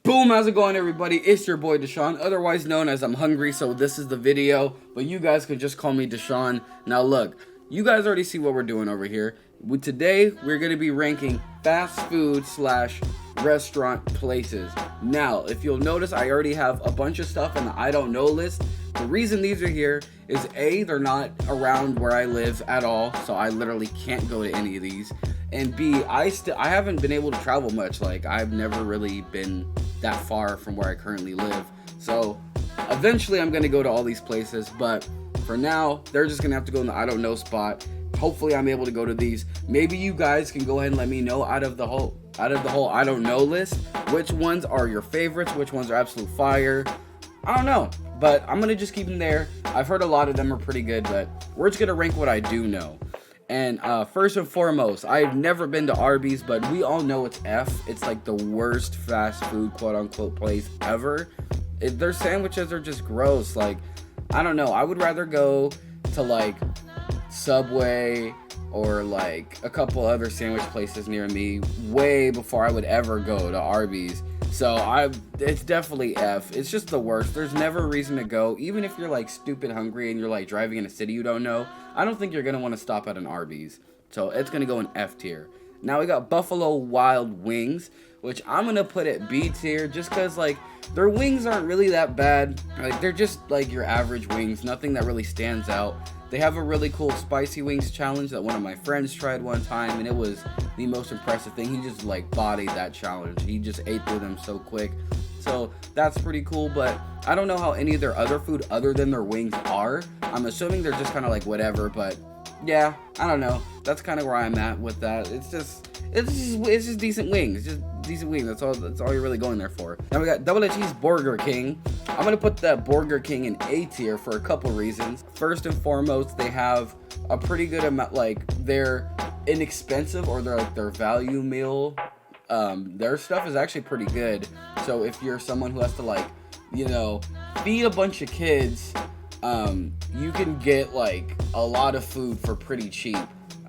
Boom, how's it going, everybody? It's your boy Deshaun, otherwise known as I'm hungry, so this is the video, but you guys can just call me Deshaun. Now look, you guys already see what we're doing over here. Today, we're going to be ranking fast food / restaurant places. Now, if you'll notice, I already have a bunch of stuff in the I don't know list. The reason these are here is A, they're not around where I live at all, so I literally can't go to any of these. And B, I haven't been able to travel much. Like, I've never really been that far from where I currently live. So eventually I'm gonna go to all these places, but for now, they're just gonna have to go in the I don't know spot. Hopefully I'm able to go to these. Maybe you guys can go ahead and let me know out of the whole I don't know list, which ones are your favorites, which ones are absolute fire. I don't know, but I'm gonna just keep them there. I've heard a lot of them are pretty good, but we're just gonna rank what I do know. And first and foremost, I've never been to Arby's, but we all know it's F. It's like the worst fast food quote-unquote place ever. Their sandwiches are just gross. Like, I don't know. I would rather go to like Subway or like a couple other sandwich places near me way before I would ever go to Arby's. So it's definitely F. It's just the worst. There's never a reason to go. Even if you're like stupid hungry and you're like driving in a city you don't know, I don't think you're going to want to stop at an Arby's. So it's going to go in F tier. Now we got Buffalo Wild Wings, which I'm going to put at B tier just because like their wings aren't really that bad. Like, they're just like your average wings. Nothing that really stands out. They have a really cool spicy wings challenge that one of my friends tried one time, and it was the most impressive thing. He just like bodied that challenge. He just ate through them so quick. So that's pretty cool, but I don't know how any of their other food other than their wings are. I'm assuming they're just kind of like whatever, but yeah, I don't know. That's kind of where I'm at with that. It's just decent wings. It's just decent wings. That's all you're really going there for. Now we got Double Cheese Burger King. I'm gonna put that Burger King in A tier for a couple reasons. First and foremost, they have a pretty good amount. Like, they're inexpensive, or they're like their value meal. Their stuff is actually pretty good. So if you're someone who has to like, feed a bunch of kids, you can get like a lot of food for pretty cheap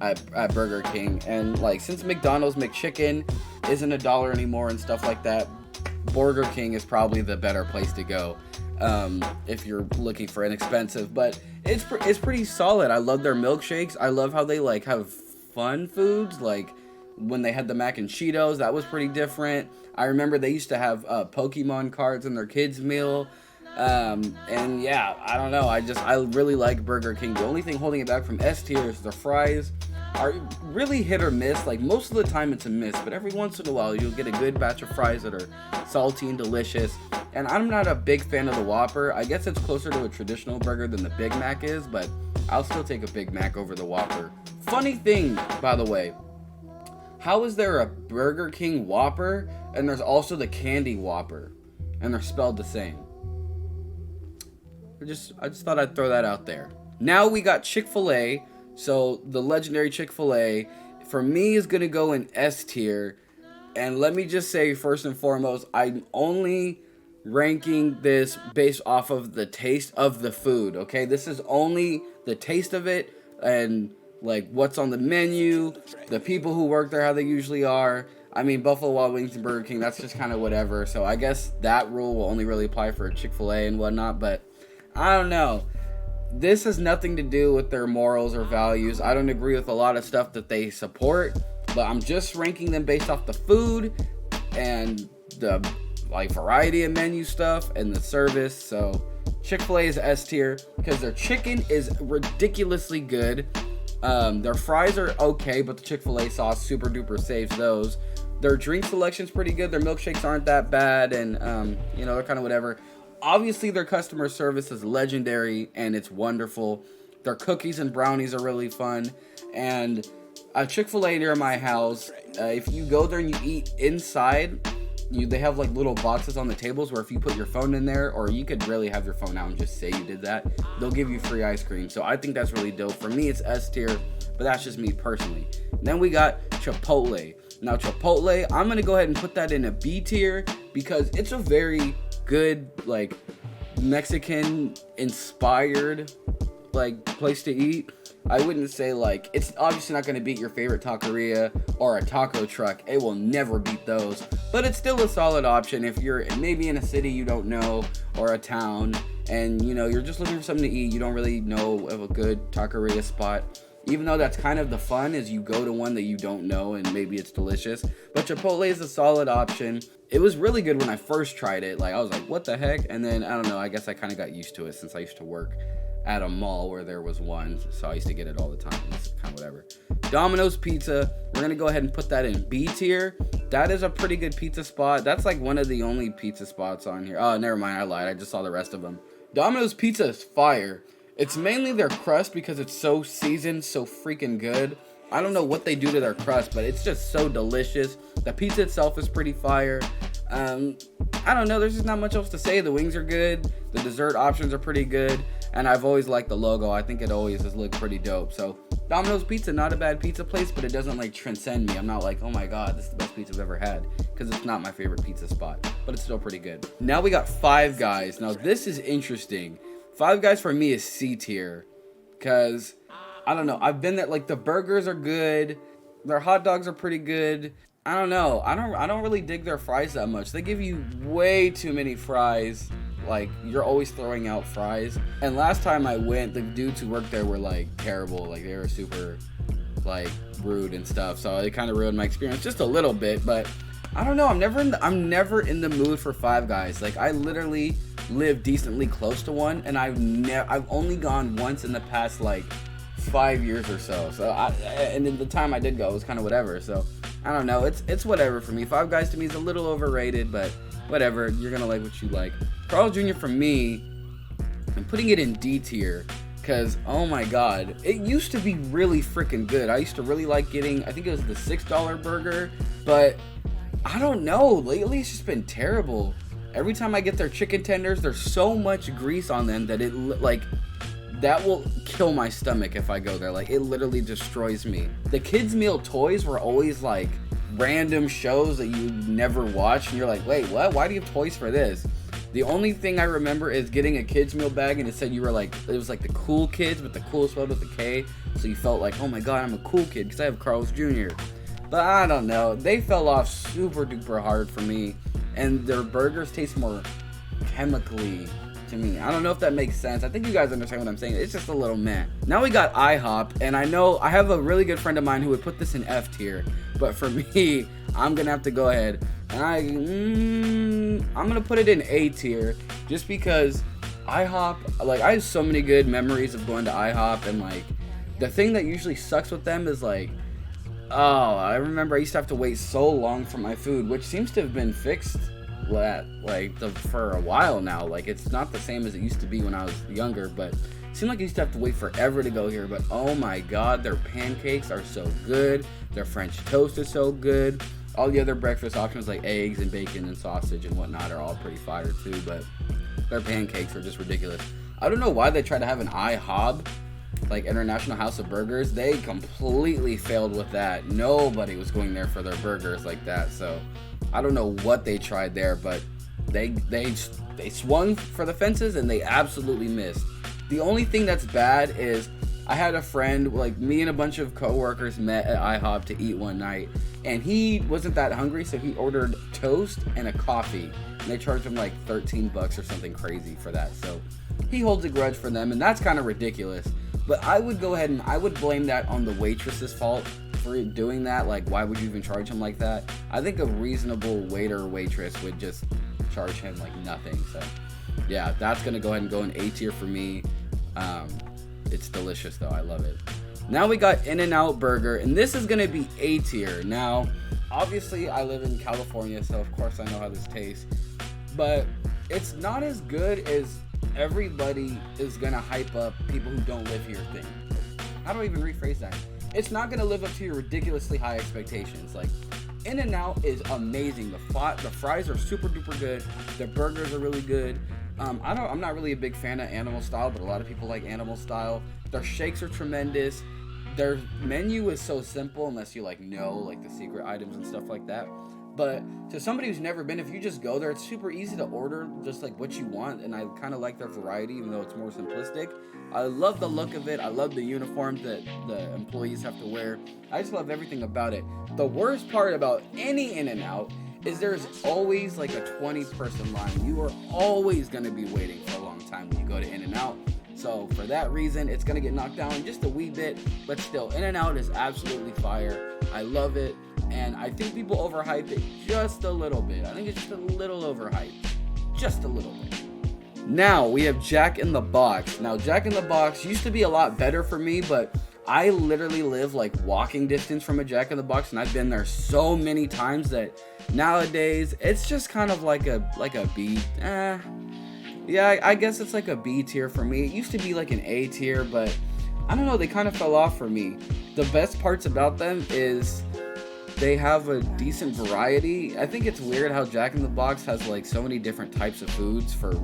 at Burger King. And like, since McDonald's McChicken isn't $1 anymore and stuff like that, Burger King is probably the better place to go if you're looking for inexpensive. But it's pretty solid. I love their milkshakes. I love how they like have fun foods. Like, when they had the mac and Cheetos, that was pretty different. I remember they used to have Pokemon cards in their kids meal. And yeah, I don't know. I really like Burger King. The only thing holding it back from S tier is the fries are really hit or miss. Like, most of the time it's a miss, but every once in a while you'll get a good batch of fries that are salty and delicious. And I'm not a big fan of the Whopper. I guess it's closer to a traditional burger than the Big Mac is, but I'll still take a Big Mac over the Whopper. Funny thing, by the way, how is there a Burger King Whopper and there's also the Candy Whopper and they're spelled the same? I just thought I'd throw that out there. Now we got ChickfilA. So the legendary ChickfilA, for me, is going to go in S tier. And let me just say, first and foremost, I'm only ranking this based off of the taste of the food, okay? This is only the taste of it and like what's on the menu, the people who work there, how they usually are. I mean, Buffalo Wild Wings and Burger King, that's just kind of whatever. So I guess that rule will only really apply for Chick-fil-A and whatnot, but I don't know. This has nothing to do with their morals or values. I don't agree with a lot of stuff that they support, but I'm just ranking them based off the food and the like variety of menu stuff and the service. So Chick-fil-A is S tier because their chicken is ridiculously good. Their fries are okay, but the Chick-fil-A sauce super duper saves those. Their drink selection's pretty good. Their milkshakes aren't that bad, and they're kind of whatever. Obviously, their customer service is legendary, and it's wonderful. Their cookies and brownies are really fun. And a Chick-fil-A near my house, if you go there and you eat inside, they have like little boxes on the tables where if you put your phone in there, or you could really have your phone out and just say you did that, they'll give you free ice cream. So I think that's really dope. For me, it's S tier, but that's just me personally. Then we got Chipotle. Now Chipotle, I'm going to go ahead and put that in a B tier because it's a very good, like, Mexican inspired like place to eat. I wouldn't say like, it's obviously not going to beat your favorite taqueria or a taco truck. It will never beat those, but it's still a solid option if you're maybe in a city you don't know or a town and you know you're just looking for something to eat. You don't really know of a good taqueria spot. Even though that's kind of the fun, is you go to one that you don't know and maybe it's delicious. But Chipotle is a solid option. It was really good when I first tried it. Like, I was like, what the heck? And then, I don't know, I guess I kind of got used to it since I used to work at a mall where there was one. So I used to get it all the time. It's kind of whatever. Domino's Pizza, we're going to go ahead and put that in B tier. That is a pretty good pizza spot. That's like one of the only pizza spots on here. Oh, never mind, I lied. I just saw the rest of them. Domino's Pizza is fire. It's mainly their crust because it's so seasoned, so freaking good. I don't know what they do to their crust, but it's just so delicious. The pizza itself is pretty fire. I don't know, there's just not much else to say. The wings are good, the dessert options are pretty good, and I've always liked the logo. I think it always has looked pretty dope. So Domino's Pizza, not a bad pizza place, but it doesn't like transcend me. I'm not like, oh my god, this is the best pizza I've ever had, because it's not my favorite pizza spot, but it's still pretty good. Now we got Five Guys. Now this is interesting. Five Guys for me is C tier, because, I don't know, I've been there, like, the burgers are good, their hot dogs are pretty good. I don't know, I don't really dig their fries that much. They give you way too many fries, like, you're always throwing out fries. And last time I went, the dudes who worked there were, like, terrible, like, they were super, like, rude and stuff, so it kind of ruined my experience just a little bit. But I don't know, I'm never in the mood for Five Guys. Like, I literally live decently close to one, and I've only gone once in the past like 5 years or so. So and in the time I did go, it was kind of whatever. So I don't know, it's whatever for me. Five Guys to me is a little overrated, but whatever. You're gonna like what you like. Carl's Jr. for me, I'm putting it in D tier, because oh my god, it used to be really freaking good. I used to really like getting, I think it was the $6 burger, but I don't know, lately it's just been terrible. Every time I get their chicken tenders, there's so much grease on them that it, like, that will kill my stomach if I go there. Like, it literally destroys me. The kids' meal toys were always, like, random shows that you never watch, and you're like, wait, what? Why do you have toys for this? The only thing I remember is getting a kids' meal bag, and it said you were, like, it was, like, the cool kids, but the cool spelled with a K, so you felt like, oh my god, I'm a cool kid, because I have Carl's Jr. But I don't know. They fell off super duper hard for me. And their burgers taste more chemically to me. I don't know if that makes sense. I think you guys understand what I'm saying. It's just a little meh. Now we got IHOP, and I know I have a really good friend of mine who would put this in F tier, but for me, I'm gonna have to go ahead and I'm gonna put it in A tier, just because IHOP, like, I have so many good memories of going to IHOP, and like the thing that usually sucks with them is like, oh, I remember I used to have to wait so long for my food, which seems to have been fixed for a while now. Like, it's not the same as it used to be when I was younger, but it seemed like I used to have to wait forever to go here. But oh my god, their pancakes are so good. Their French toast is so good. All the other breakfast options like eggs and bacon and sausage and whatnot are all pretty fire too, but their pancakes are just ridiculous. I don't know why they tried to have an IHOB, like International House of Burgers. They completely failed with that. Nobody was going there for their burgers like that. So I don't know what they tried there, but they swung for the fences and they absolutely missed. The only thing that's bad is I had a friend, like me and a bunch of coworkers met at IHOP to eat one night, and he wasn't that hungry, so he ordered toast and a coffee, and they charged him like $13 or something crazy for that. So he holds a grudge for them, and that's kind of ridiculous. But I would go ahead and I would blame that on the waitress's fault for doing that. Like, why would you even charge him like that? I think a reasonable waiter or waitress would just charge him like nothing. So yeah, that's gonna go ahead and go in A tier for me. It's delicious though, I love it. Now we got InNOut burger, and this is gonna be A tier. Now, obviously I live in California, so of course I know how this tastes, but it's not as good as everybody is gonna hype up people who don't live here thing. How do I even rephrase that? It's not gonna live up to your ridiculously high expectations. Like, InNOut is amazing. The fries are super duper good. The burgers are really good. I'm not really a big fan of animal style, but a lot of people like animal style. Their shakes are tremendous. Their menu is so simple unless you like know like the secret items and stuff like that. But to somebody who's never been, if you just go there, it's super easy to order just like what you want, and I kind of like their variety, even though it's more simplistic. I love the look of it. I love the uniforms that the employees have to wear. I just love everything about it. The worst part about any InNOut is there's always like a 20-person line. You are always going to be waiting for a long time when you go to InNOut. So for that reason, it's going to get knocked down just a wee bit, but still, InNOut is absolutely fire. I love it, and I think people overhype it just a little bit. I think it's just a little overhyped, just a little bit. Now we have Jack in the Box. Now Jack in the Box used to be a lot better for me, but I literally live like walking distance from a Jack in the Box, and I've been there so many times that nowadays it's just kind of like a B. Yeah, I guess it's like a B tier for me. It used to be like an A tier, but I don't know, they kind of fell off for me. The best parts about them is they have a decent variety. I think it's weird how Jack in the Box has like so many different types of foods for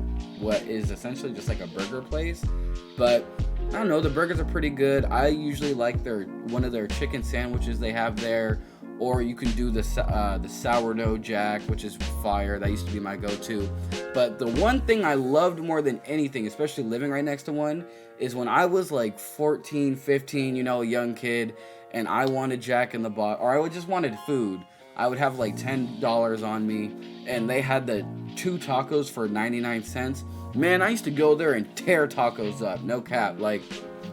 what is essentially just like a burger place. But I don't know, the burgers are pretty good. I usually like one of their chicken sandwiches they have there. Or you can do the sourdough Jack, which is fire. That used to be my go-to. But the one thing I loved more than anything, especially living right next to one, is when I was like 14, 15, you know, a young kid, and I wanted Jack in the Box, or I just wanted food. I would have like $10 on me, and they had the 2 tacos for 99 cents. Man, I used to go there and tear tacos up, no cap. Like,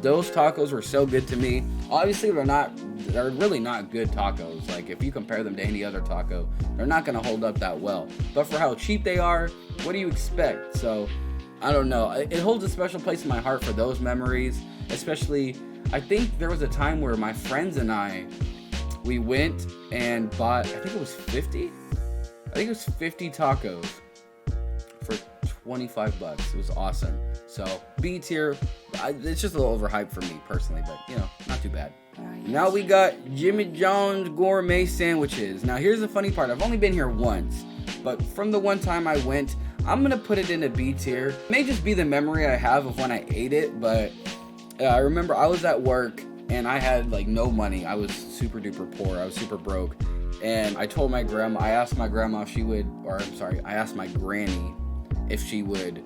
those tacos were so good to me. Obviously, they're really not good tacos. Like, if you compare them to any other taco, they're not gonna hold up that well. But for how cheap they are, what do you expect? So, I don't know. It holds a special place in my heart for those memories. Especially, I think there was a time where my friends and we went and bought, I think it was 50? I think it was 50 tacos for $25. It was awesome. So, B tier, it's just a little overhyped for me personally, but, you know, not too bad. Now we got Jimmy John's gourmet sandwiches. Now here's the funny part. I've only been here once, but from the one time I went, I'm gonna put it in a B tier. It may just be the memory I have of when I ate it, but I remember I was at work and I had like no money. I was super duper poor. I was super broke. And I told my grandma, I asked my grandma if she would, I asked my granny if she would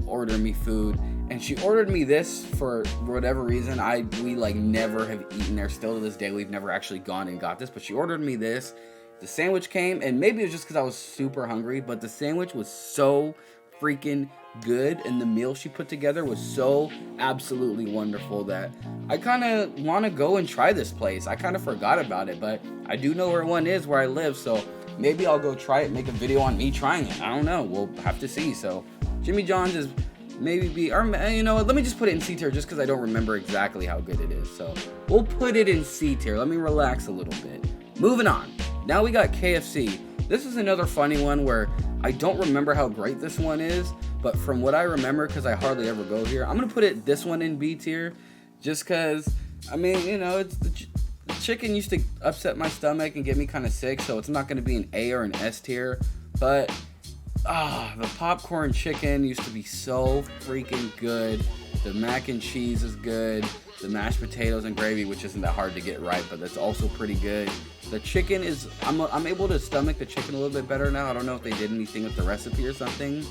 order me food. And she ordered me this for whatever reason. We like never have eaten there. Still to this day, we've never actually gone and got this. But she ordered me this. The sandwich came, and maybe it was just because I was super hungry, but the sandwich was so freaking good, and the meal she put together was so absolutely wonderful that I kind of want to go and try this place. I kind of forgot about it, but I do know where one is where I live, so maybe I'll go try it, make a video on me trying it. I don't know. We'll have to see. So Jimmy John's is maybe B, or you know what, let me just put it in C tier just because I don't remember exactly how good it is. So we'll put it in C tier. Let me relax a little bit. Moving on. Now we got KFC. This is another funny one where I don't remember how great this one is, but from what I remember, because I hardly ever go here, I'm going to put this one in B tier just because, I mean, you know, it's the chicken used to upset my stomach and get me kind of sick, so it's not going to be an A or an S tier, but the popcorn chicken used to be so freaking good. The mac and cheese is good. The mashed potatoes and gravy, which isn't that hard to get right, but that's also pretty good. The chicken is, I'm able to stomach the chicken a little bit better now. I don't know if they did anything with the recipe or something,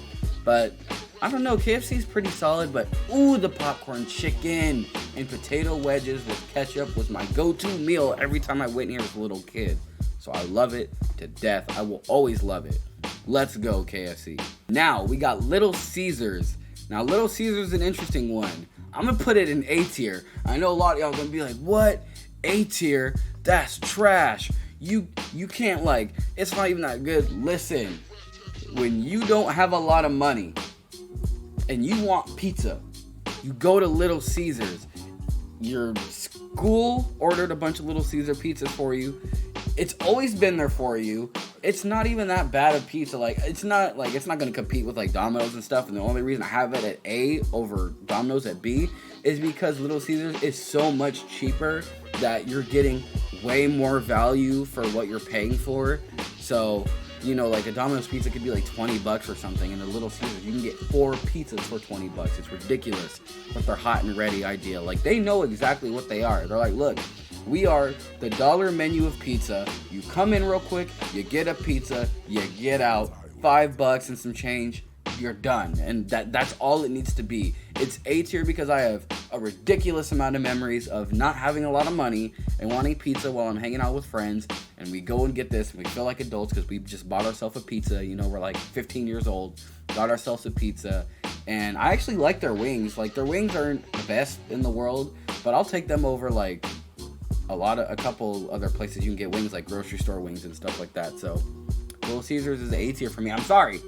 but I don't know. KFC is pretty solid, but ooh, the popcorn chicken and potato wedges with ketchup was my go-to meal every time I went here as a little kid. So I love it to death. I will always love it. Let's go, KFC. Now we got Little Caesars. Now Little Caesars is an interesting one. I'm gonna put it in A tier. I know a lot of y'all gonna be like, what? A tier? That's trash. You can't, like, it's not even that good. Listen, when you don't have a lot of money and you want pizza, you go to Little Caesars. Your school ordered a bunch of Little Caesar pizzas for you. It's always been there for you. It's not even that bad of pizza. Like, it's not gonna compete with like Domino's and stuff. And the only reason I have it at A over Domino's at B is because Little Caesars is so much cheaper that you're getting way more value for what you're paying for. So, you know, like a Domino's pizza could be like $20 or something, and a Little Caesars you can get 4 pizzas for $20. It's ridiculous, but they're hot and ready idea. Like, they know exactly what they are. They're like, look, We are the dollar menu of pizza. You come in real quick, you get a pizza, you get out, $5 and some change, you're done. And that's all it needs to be. It's A tier because I have a ridiculous amount of memories of not having a lot of money and wanting pizza while I'm hanging out with friends. And we go and get this, and we feel like adults because we just bought ourselves a pizza. You know, we're like 15 years old, got ourselves a pizza. And I actually like their wings. Like, their wings aren't the best in the world, but I'll take them over like a couple other places you can get wings, like grocery store wings and stuff like that. So Little Caesars is A tier for me. I'm sorry,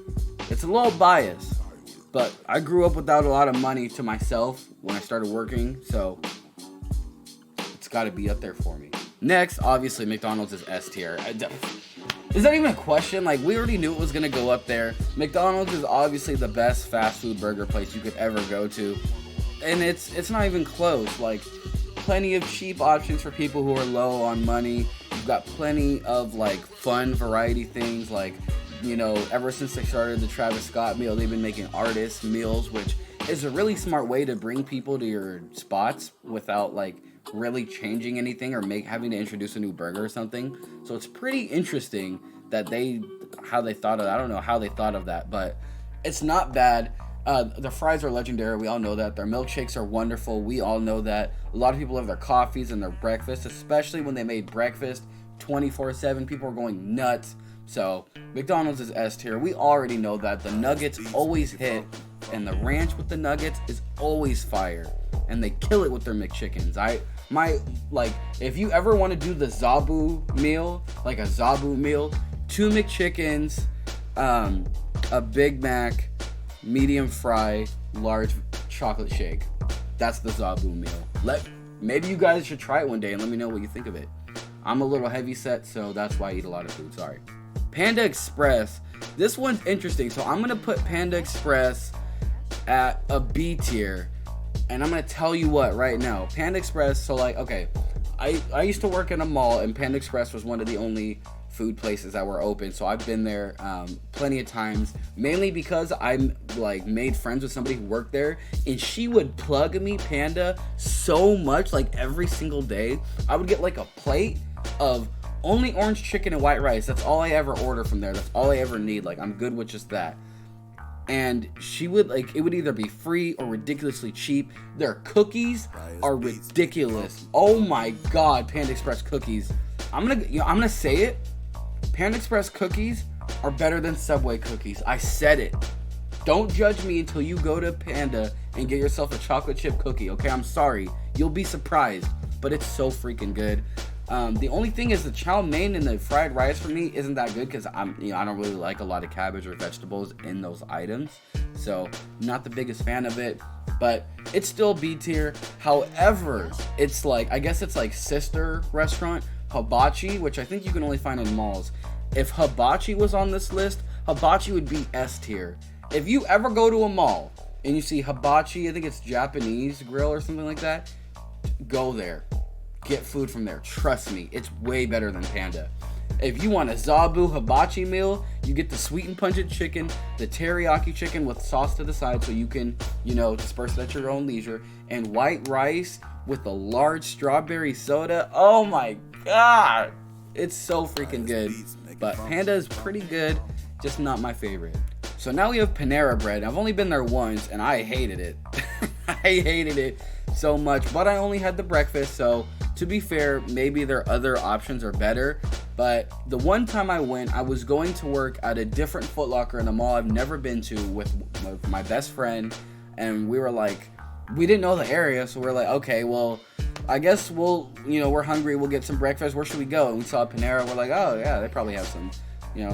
it's a little biased, but I grew up without a lot of money to myself when I started working, so it's got to be up there for me. Next, obviously, McDonald's is S tier. Is that even a question? Like, we already knew it was gonna go up there. McDonald's is obviously the best fast food burger place you could ever go to, and it's not even close. Like, plenty of cheap options for people who are low on money. You've got plenty of like fun variety things, like, you know, ever since they started the Travis Scott meal, they've been making artist meals, which is a really smart way to bring people to your spots without like really changing anything or having to introduce a new burger or something. So it's pretty interesting that how they thought of that. I don't know how they thought of that, but it's not bad. The fries are legendary. We all know that. Their milkshakes are wonderful. We all know that. A lot of people have their coffees and their breakfast, especially when they made breakfast 24/7. People are going nuts. So McDonald's is S tier. We already know that. The nuggets always hit, and the ranch with the nuggets is always fire, and they kill it with their McChickens. If you ever want to do the Zabu meal, like a Zabu meal, 2 McChickens, a Big Mac, medium fry, large chocolate shake. That's the Zabu meal. Maybe you guys should try it one day and let me know what you think of it. I'm a little heavy set, so that's why I eat a lot of food. Sorry. Panda Express. This one's interesting. So I'm gonna put Panda Express at a B tier, and I'm gonna tell you what right now. Panda Express. So like, okay, I used to work in a mall, and Panda Express was one of the only food places that were open, so I've been there plenty of times, mainly because I like made friends with somebody who worked there, and she would plug me Panda so much, like every single day. I would get like a plate of only orange chicken and white rice. That's all I ever order from there. That's all I ever need. Like, I'm good with just that. And she would, like, it would either be free or ridiculously cheap. Their cookies are ridiculous. Oh my god, Panda Express cookies. I'm gonna say it. Panda Express cookies are better than Subway cookies. I said it. Don't judge me until you go to Panda and get yourself a chocolate chip cookie, okay? I'm sorry. You'll be surprised, but it's so freaking good. The only thing is the chow mein and the fried rice for me isn't that good because I don't really like a lot of cabbage or vegetables in those items. So, not the biggest fan of it, but it's still B tier. However, it's like, I guess it's like sister restaurant, Hibachi, which I think you can only find in malls. If Hibachi was on this list, Hibachi would be S tier. If you ever go to a mall and you see Hibachi, I think it's Japanese grill or something like that, go there. Get food from there. Trust me, it's way better than Panda. If you want a Zabu Hibachi meal, you get the sweet and pungent chicken, the teriyaki chicken with sauce to the side so you can, disperse it at your own leisure, and white rice with a large strawberry soda. Oh my god! It's so freaking good. But Panda is pretty good, just not my favorite. So now we have Panera Bread. I've only been there once, and I hated it. I hated it so much, but I only had the breakfast, so to be fair, maybe their other options are better. But the one time I went, I was going to work at a different Foot Locker in a mall I've never been to with my best friend, and we were like, we didn't know the area, so we're like, okay, well, I guess we're hungry, we'll get some breakfast, where should we go? And we saw Panera, we're like, oh yeah, they probably have some,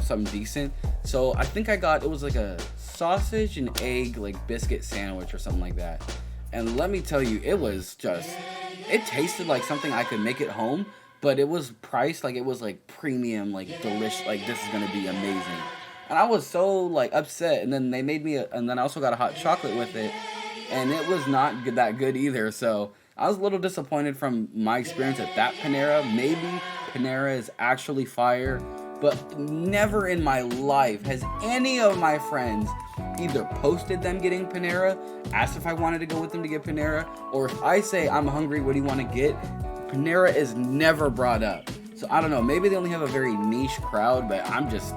something decent. So I think it was like a sausage and egg, like biscuit sandwich or something like that. And let me tell you, it tasted like something I could make at home, but it was priced like it was like premium, like delicious, like this is gonna be amazing. And I was so like upset, and then they made me, and then I also got a hot chocolate with it, and it was not that good either. So I was a little disappointed from my experience at that Panera. Maybe Panera is actually fire, but never in my life has any of my friends either posted them getting Panera, asked if I wanted to go with them to get Panera, or if I say I'm hungry, what do you want to get? Panera is never brought up. So I don't know, maybe they only have a very niche crowd, but I'm just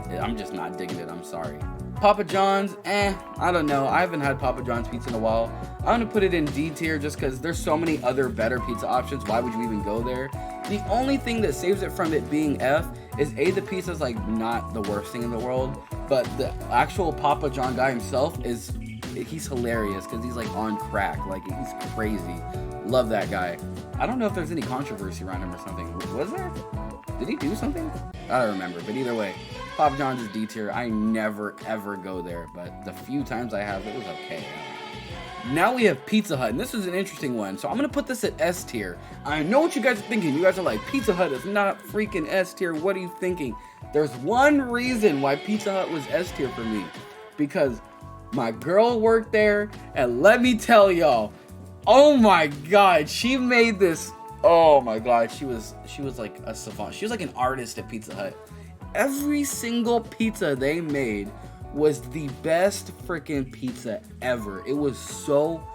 not digging it. I'm sorry. Papa John's, I don't know. I haven't had Papa John's pizza in a while. I'm gonna put it in D tier just because there's so many other better pizza options. Why would you even go there? The only thing that saves it from it being F is the pizza's like not the worst thing in the world, but the actual Papa John guy himself he's hilarious because he's like on crack. Like, he's crazy. Love that guy. I don't know if there's any controversy around him or something. Was there? Did he do something? I don't remember, but either way, Papa John's is D tier. I never ever go there, but the few times I have, it was okay. Now we have Pizza Hut, and this is an interesting one. So I'm gonna put this at S tier. I know what you guys are thinking. You guys are like, Pizza Hut is not freaking S tier. What are you thinking? There's one reason why Pizza Hut was S tier for me, because my girl worked there, and let me tell y'all, oh my God, she made this. Oh my God, she was like a savant. She was like an artist at Pizza Hut. Every single pizza they made was the best freaking pizza ever. It was so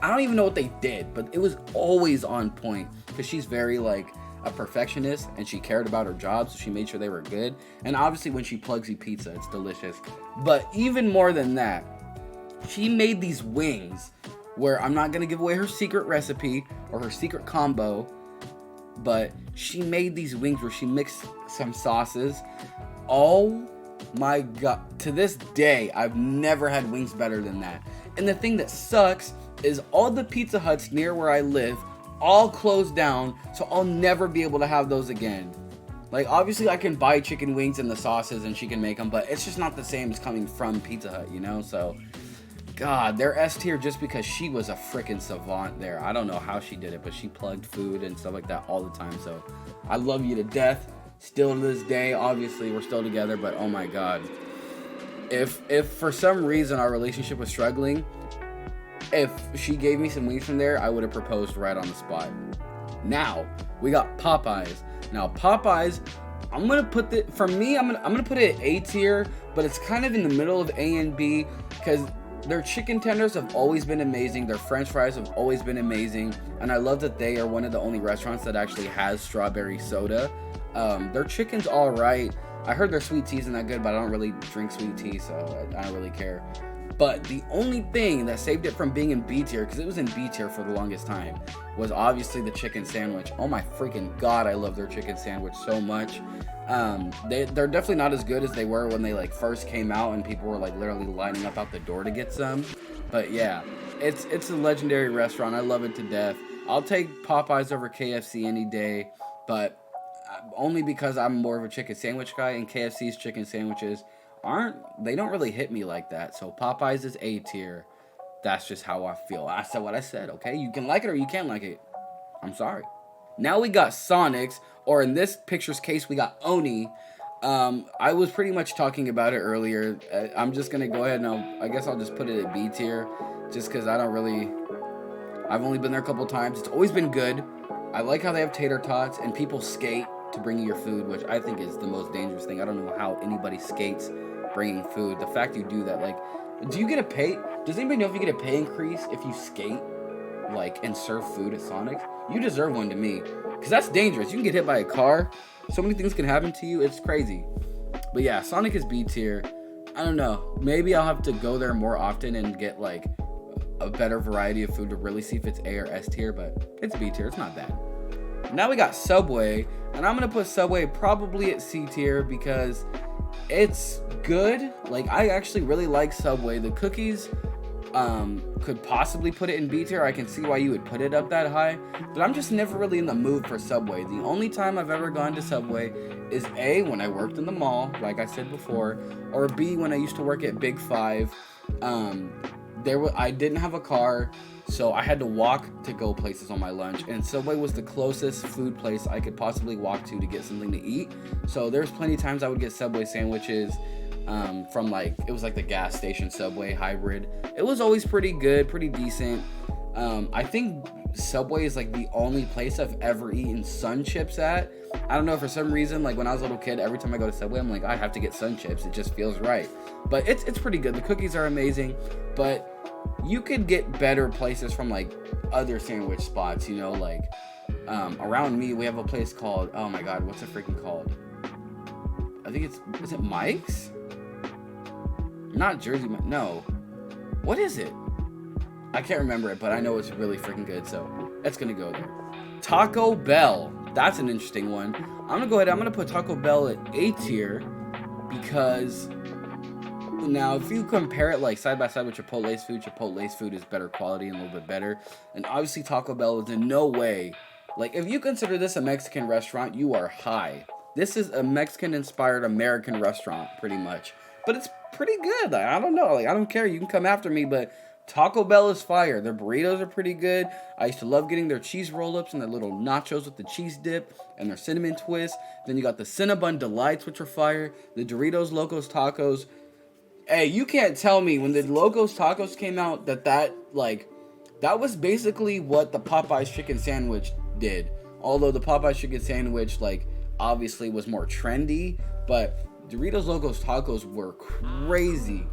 I don't even know what they did, but it was always on point because she's very like a perfectionist and she cared about her job, so she made sure they were good. And obviously when she plugs you pizza, it's delicious. But even more than that, she made these wings where I'm not gonna give away her secret recipe or her secret combo, but she made these wings where she mixed some sauces. Oh my God, to this day, I've never had wings better than that. And the thing that sucks is all the Pizza Huts near where I live all closed down, so I'll never be able to have those again. Like, obviously I can buy chicken wings and the sauces and she can make them, but it's just not the same as coming from Pizza Hut, you know? So, God, they're S tier just because she was a freaking savant there. I don't know how she did it, but she plugged food and stuff like that all the time. So I love you to death. Still to this day, obviously we're still together, but oh my God. If for some reason our relationship was struggling, if she gave me some wings from there, I would have proposed right on the spot. Now, we got Popeyes. Now Popeyes, I'm gonna put it, for me, I'm gonna put it at A tier, but it's kind of in the middle of A and B because their chicken tenders have always been amazing. Their french fries have always been amazing. And I love that they are one of the only restaurants that actually has strawberry soda. Their chicken's all right. I heard their sweet tea isn't that good, but I don't really drink sweet tea, so I don't really care. But the only thing that saved it from being in B tier, because it was in B tier for the longest time, was obviously the chicken sandwich. Oh my freaking God, I love their chicken sandwich so much. They're definitely not as good as they were when they like first came out and people were like literally lining up out the door to get some. But yeah, it's a legendary restaurant. I love it to death. I'll take Popeyes over KFC any day, but only because I'm more of a chicken sandwich guy, and KFC's chicken sandwiches they don't really hit me like that. So Popeyes is A tier. That's just how I feel. I said what I said, okay? You can like it or you can't like it. I'm sorry. Now we got Sonic's, or in this picture's case, we got Oni. I was pretty much talking about it earlier. I'm just going to go ahead and I guess I'll just put it at B tier, just because I've only been there a couple times. It's always been good. I like how they have tater tots and people skate to bring you your food, which I think is the most dangerous thing. I don't know how anybody skates bringing food. The fact you do that, like, do you get a pay? Does anybody know if you get a pay increase if you skate, like, and serve food at Sonic's? You deserve one to me, because that's dangerous. You can get hit by a car. So many things can happen to you. It's crazy. But yeah, Sonic is B tier. I don't know. Maybe I'll have to go there more often and get, like, a better variety of food to really see if it's A or S tier, but it's B tier. It's not bad. Now we got Subway, and I'm going to put Subway probably at C tier because it's good. Like, I actually really like Subway. The cookies could possibly put it in B tier. I can see why you would put it up that high, but I'm just never really in the mood for Subway. The only time I've ever gone to Subway is A, when I worked in the mall, like I said before, or B, when I used to work at Big Five. I didn't have a car, so I had to walk to go places on my lunch, and Subway was the closest food place I could possibly walk to get something to eat. So there's plenty of times I would get Subway sandwiches from, like, it was like the gas station Subway hybrid. It was always pretty good, pretty decent. I think Subway is like the only place I've ever eaten Sun Chips at. I don't know, for some reason, like when I was a little kid, every time I go to Subway, I'm like, I have to get Sun Chips. It just feels right. But it's pretty good. The cookies are amazing, but you could get better places from like other sandwich spots, you know, like Around me, we have a place called, oh my god, what's it freaking called? I think is it Mike's? Not Jersey, no. What is it? I can't remember it, but I know it's really freaking good, so it's gonna go there. Taco Bell. That's an interesting one. I'm gonna go ahead, I'm gonna put Taco Bell at A tier because now if you compare it like side by side with Chipotle's food is better quality and a little bit better. And obviously Taco Bell is in no way, like if you consider this a Mexican restaurant, you are high. This is a Mexican inspired American restaurant pretty much. But it's pretty good. Like, I don't know, like I don't care, you can come after me, but Taco Bell is fire. Their burritos are pretty good. I used to love getting their cheese roll-ups and their little nachos with the cheese dip and their cinnamon twist. Then you got the Cinnabon Delights, which are fire. The Doritos Locos Tacos. Hey, you can't tell me when the Locos Tacos came out that was basically what the Popeyes chicken sandwich did. Although the Popeyes chicken sandwich, like, obviously was more trendy, but Doritos Locos Tacos were crazy.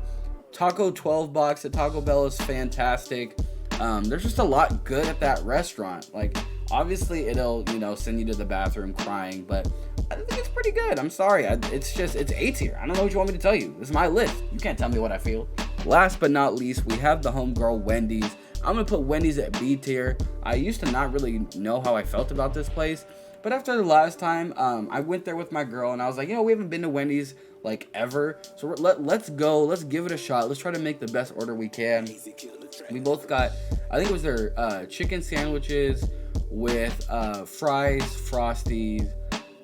Taco 12 box at Taco Bell is fantastic. There's just a lot good at that restaurant. Like, obviously it'll, send you to the bathroom crying, but I think it's pretty good. I'm sorry. It's A tier. I don't know what you want me to tell you. This is my list. You can't tell me what I feel. Last but not least, we have the homegirl Wendy's. I'm going to put Wendy's at B tier. I used to not really know how I felt about this place, but after the last time, I went there with my girl and I was like, we haven't been to Wendy's like ever, so let's go, let's give it a shot, let's try to make the best order we can. We both got, I think it was their chicken sandwiches with fries, Frosties,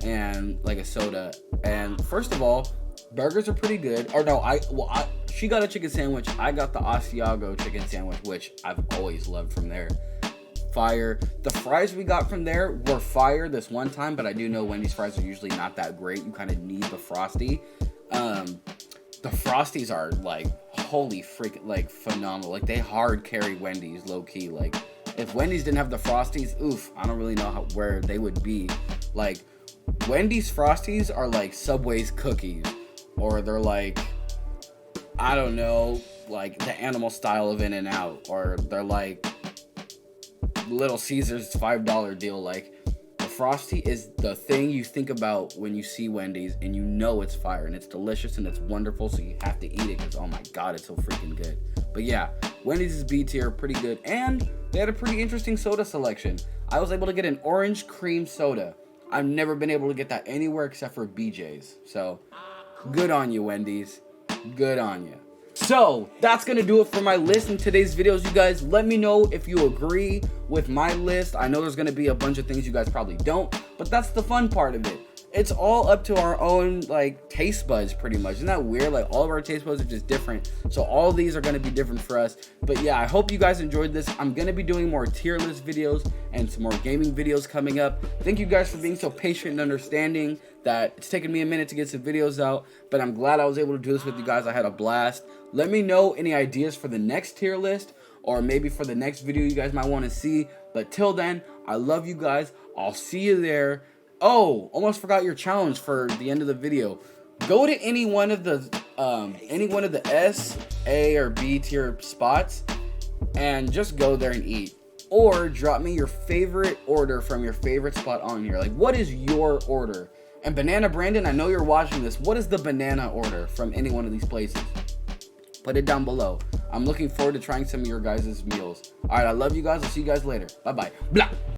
and like a soda. And first of all, burgers are pretty good. Or no, she got a chicken sandwich, I got the Asiago chicken sandwich, which I've always loved from there. Fire. The fries we got from there were fire this one time, but I do know Wendy's fries are usually not that great. You kind of need the Frosty. The Frosties are like, holy freak, like phenomenal. Like they hard carry Wendy's low key. Like if Wendy's didn't have the Frosties, oof, I don't really know where they would be. Like Wendy's Frosties are like Subway's cookies, or they're like, I don't know, like the animal style of InNOut, or they're like Little Caesars $5 deal. Like the Frosty is the thing you think about when you see Wendy's, and you know it's fire and it's delicious and it's wonderful, so you have to eat it because oh my god, it's so freaking good. But yeah, Wendy's is B tier, pretty good, and they had a pretty interesting soda selection. I was able to get an orange cream soda. I've never been able to get that anywhere except for BJ's. So good on you, Wendy's. Good on you. So that's gonna do it for my list in today's videos. You guys let me know if you agree with my list. I know there's gonna be a bunch of things you guys probably don't, but that's the fun part of it. It's all up to our own like taste buds pretty much. Isn't that weird? Like all of our taste buds are just different, so all of these are going to be different for us. But yeah, I hope you guys enjoyed this. I'm going to be doing more tier list videos and some more gaming videos coming up. Thank you guys for being so patient and understanding that it's taken me a minute to get some videos out, but I'm glad I was able to do this with you guys. I had a blast. Let me know any ideas for the next tier list, or maybe for the next video you guys might want to see. But till then, I love you guys. I'll see you there. Oh, almost forgot your challenge for the end of the video. Go to any one of the S, A, or B tier spots and just go there and eat. Or drop me your favorite order from your favorite spot on here. Like, what is your order? And Banana Brandon, I know you're watching this. What is the banana order from any one of these places? Put it down below. I'm looking forward to trying some of your guys' meals. All right, I love you guys. I'll see you guys later. Bye-bye. Blah.